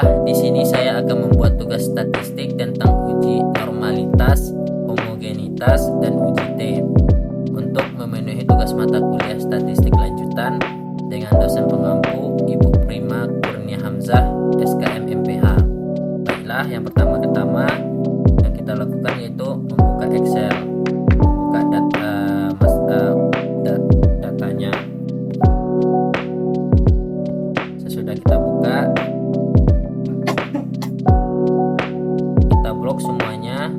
Di sini saya akan membuat tugas statistik tentang uji normalitas, homogenitas, dan uji T untuk memenuhi tugas mata kuliah statistik lanjutan dengan dosen pengampu Ibu Prima Kurnia Hamzah, SKM MPH. Baiklah, yang pertama-tama yang kita lakukan yaitu membuka Excel, membuka datanya. Sesudah kita buka, kita blok semuanya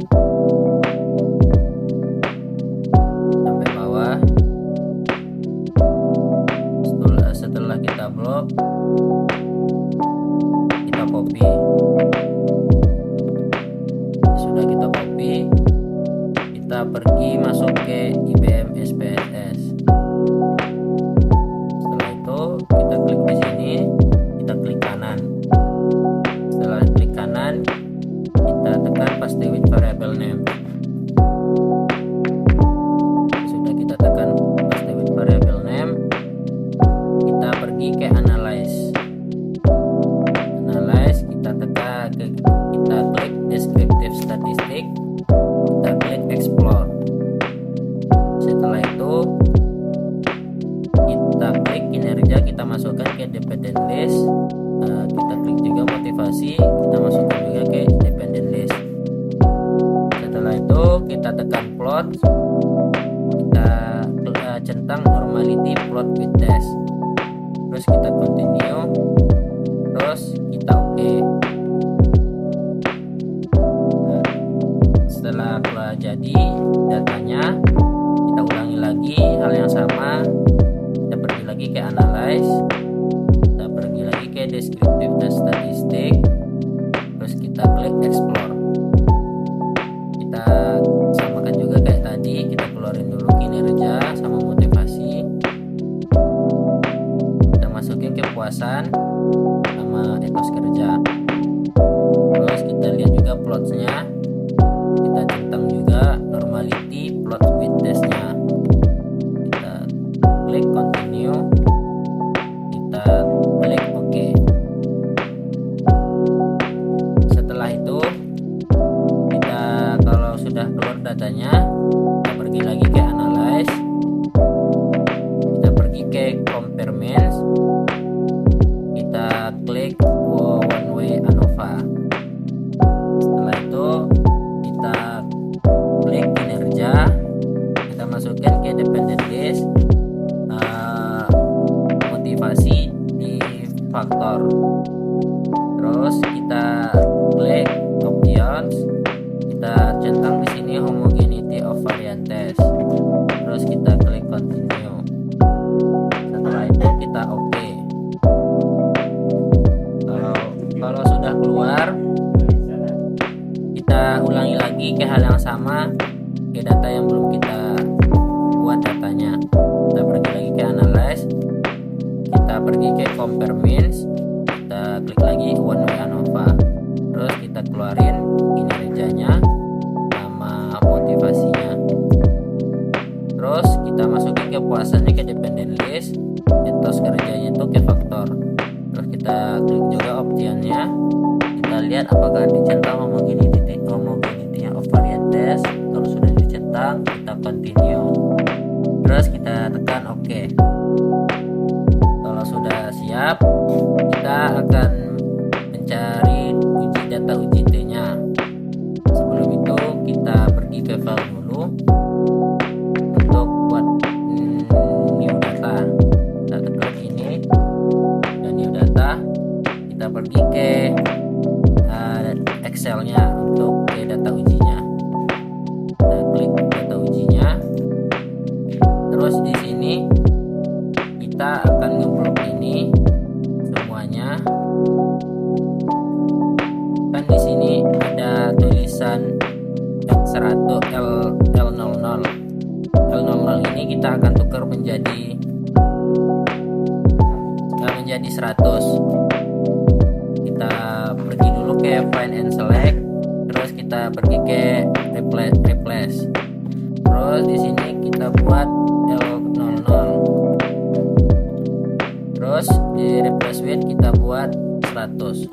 sampai bawah. Setelah kita blok, kita copy. Sudah kita copy, kita pergi masuk ke IBM SPSS. Setelah itu kita klik di sini, kita klik kanan. Setelah klik kanan, kita tekan paste with variable name. Sudah kita tekan paste with variable name, kita pergi ke analyze. Kita klik descriptive statistik, kita klik explore. Setelah itu kita klik kinerja, kita masukkan ke dependent list. Kita klik juga motivasi, kita masukkan juga ke dependent list. Setelah itu kita tekan plot, kita centang normality plot with dash, terus kita continue, terus kita oke. Setelah keluar jadi datanya, kita ulangi lagi hal yang sama. Kita pergi lagi ke analyze, kita pergi lagi ke descriptive dan statistik, terus kita klik explore. Kita samakan juga kayak tadi, kita keluarin dulu kinerja sama motivasi, kita masukin kepuasan sama etos kerja. Terus kita lihat juga plotsnya, kita centang juga normality plot with dash-nya. Kita klik continue, kita klik OK. Setelah itu kita, kalau sudah keluar datanya, kita pergi lagi ke analyze, kita pergi ke compare means, kita klik one way ANOVA. Setelah itu kita klik kinerja, kita masukkan ke dependent list, motivasi di faktor, terus kita klik options, kita centang di sini homogeneity of variances, terus kita klik continue. Setelah itu kita OK. Kalau sudah keluar, kita ulangi lagi ke hal yang sama, ke data yang belum kita buat datanya. Kita pergi lagi ke analyze, kita pergi ke compare means, kita klik lagi one way ANOVA, terus kita keluarin kinerjanya sama motivasinya, terus kita masukin kepuasannya ke dependent list, etos kerjanya itu ke faktor, terus kita klik juga optionnya, kita lihat apakah dicentang homogeneity of variances. Kalau sudah dicentang, kita continue, terus kita tekan OK. Kalau sudah siap, kita akan mencari data uji T nya. Sebelum itu kita pergi ke file dulu untuk buat new data. Kita tekan ini dan new data, kita pergi ke Excel nya untuk ke data ujinya. Kita klik data ujinya, terus di sini kita akan ngeblok ini semuanya. Kan di sini ada tulisan L100 L00. L00 ini kita akan tukar menjadi 100. Kita pergi dulu ke find and select, terus kita pergi ke replace. Terus di sini kita buat L00. Terus di replace with kita buat 100. 100.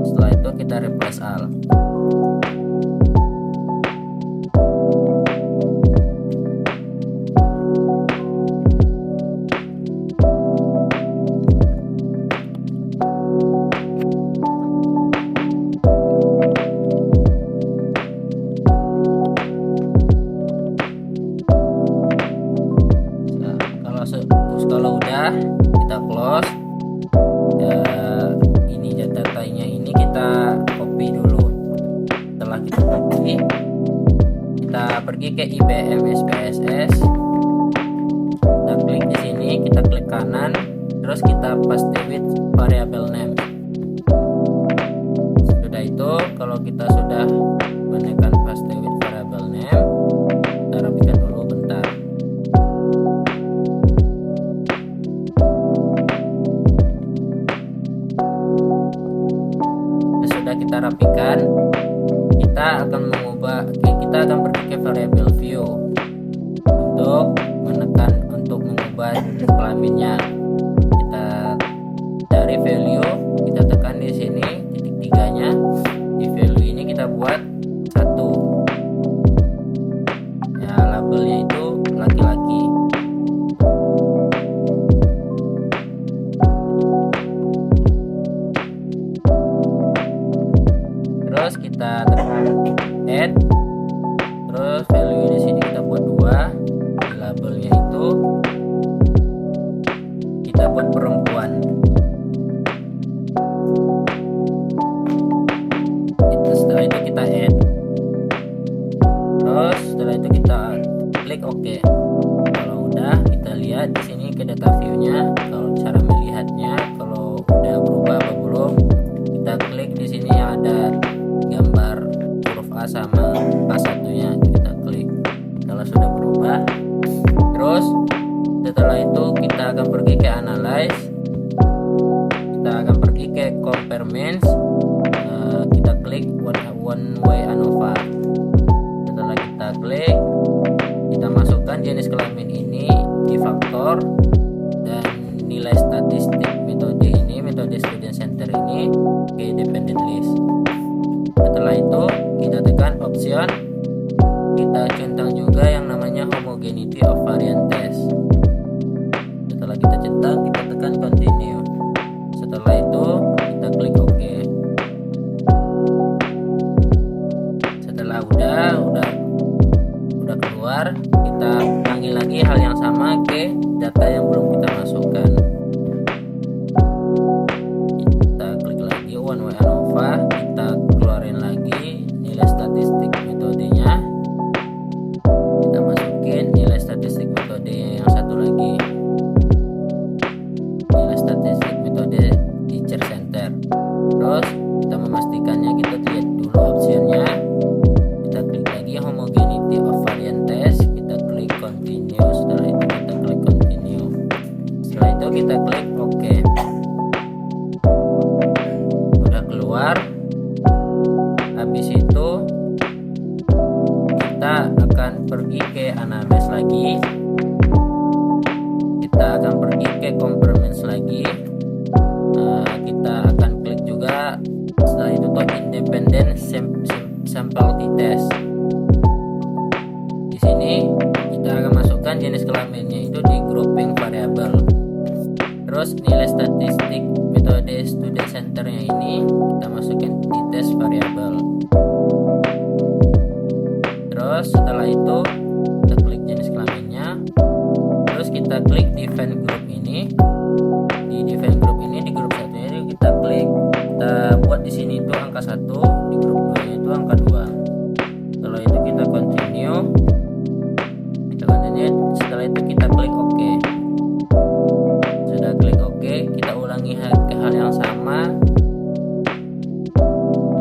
Setelah itu kita replace all. Kalau udah kita close ya, ini datanya ini kita copy dulu. Setelah kita copy, kita pergi ke IBM SPSS, kita klik di sini, kita klik kanan, terus kita paste with variable name. Sudah itu, kalau kita sudah menekan paste with variable name, kita rapikan dulu bentar. Kita rapikan, kita akan pergi ke variable view untuk mengubah kelaminnya. Kita dari value, kita tekan di sini titik tiganya, di value ini kita buat 1 ya, labelnya itu laki-laki. Terus kita tekan add, terus value di sini kita buat 2, di labelnya itu kita buat perempuan. Setelah itu kita add, terus setelah itu kita klik OK. Kalau udah, kita lihat di sini ke data view-nya. Kalau cara melihatnya, kalau udah berubah apa belum, kita klik di sini yang ada gambar huruf A sama A1 nya, kita klik. Kalau sudah berubah, terus setelah itu kita akan pergi ke analyze, kita akan pergi ke compare means, kita klik one way ANOVA. Setelah kita klik, kita masukkan jenis kelamin ini di faktor, dan nilai statistik metode student center ini ke dependent list. Setelah itu kita tekan option, kita centang juga yang namanya homogeneity of variant test. Setelah kita centang, kita tekan continue. Setelah itu kita klik OK. Setelah udah keluar, kita panggil lagi hal yang sama ke data yang belum kita masukkan. Kita klik lagi one way ANOVA, kita keluarin lagi nilai statistik metodenya, kita masukin nilai statistik metode yang satu lagi, nilai statistik metode teacher center. Terus kita memastikannya, kita lihat dulu optionnya, kita klik lagi homogeneity of variant test, kita klik continue. Setelah itu kita klik continue. Setelah itu kita klik OK. Udah keluar. Habis itu kita akan pergi ke analyze lagi, kita akan pergi ke compare-means lagi, kita akan klik juga. Setelah itu tuh independent sample test. Di sini kita akan masukkan jenis kelaminnya itu di grouping variable. Terus nilai statistik metode student centernya ini kita masukin di test variable. Terus setelah itu kita klik jenis kelaminnya, terus kita klik define group ini. Di define group ini, di grup satunya kita klik, kita buat di sini itu angka 1, di grup 2 itu angka 2. Setelah itu kita continue. Setelah itu kita klik OK. Sudah klik OK, kita ulangi ke hal yang sama,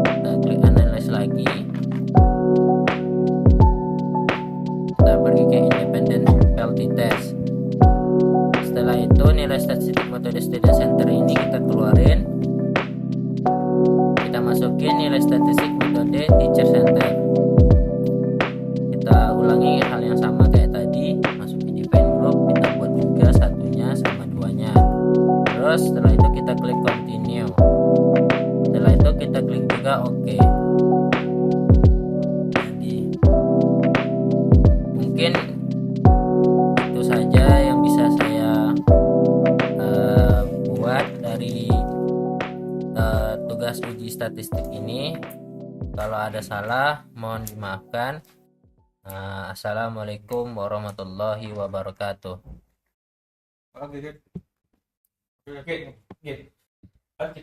kita klik analyze lagi, kita pergi ke independent penalty test. Setelah itu nilai statistik metode student center ini kita keluarin, kita masukin nilai statistik metode teacher center. Kita ulangi hal yang sama kayak tadi, masukin define group, kita buat juga satunya sama duanya. Terus setelah itu kita klik continue. juga oke. Jadi mungkin itu saja yang bisa saya buat dari tugas uji statistik ini. Kalau ada salah mohon dimaafkan. Assalamualaikum warahmatullahi wabarakatuh. Oke, oke, oke. Oke.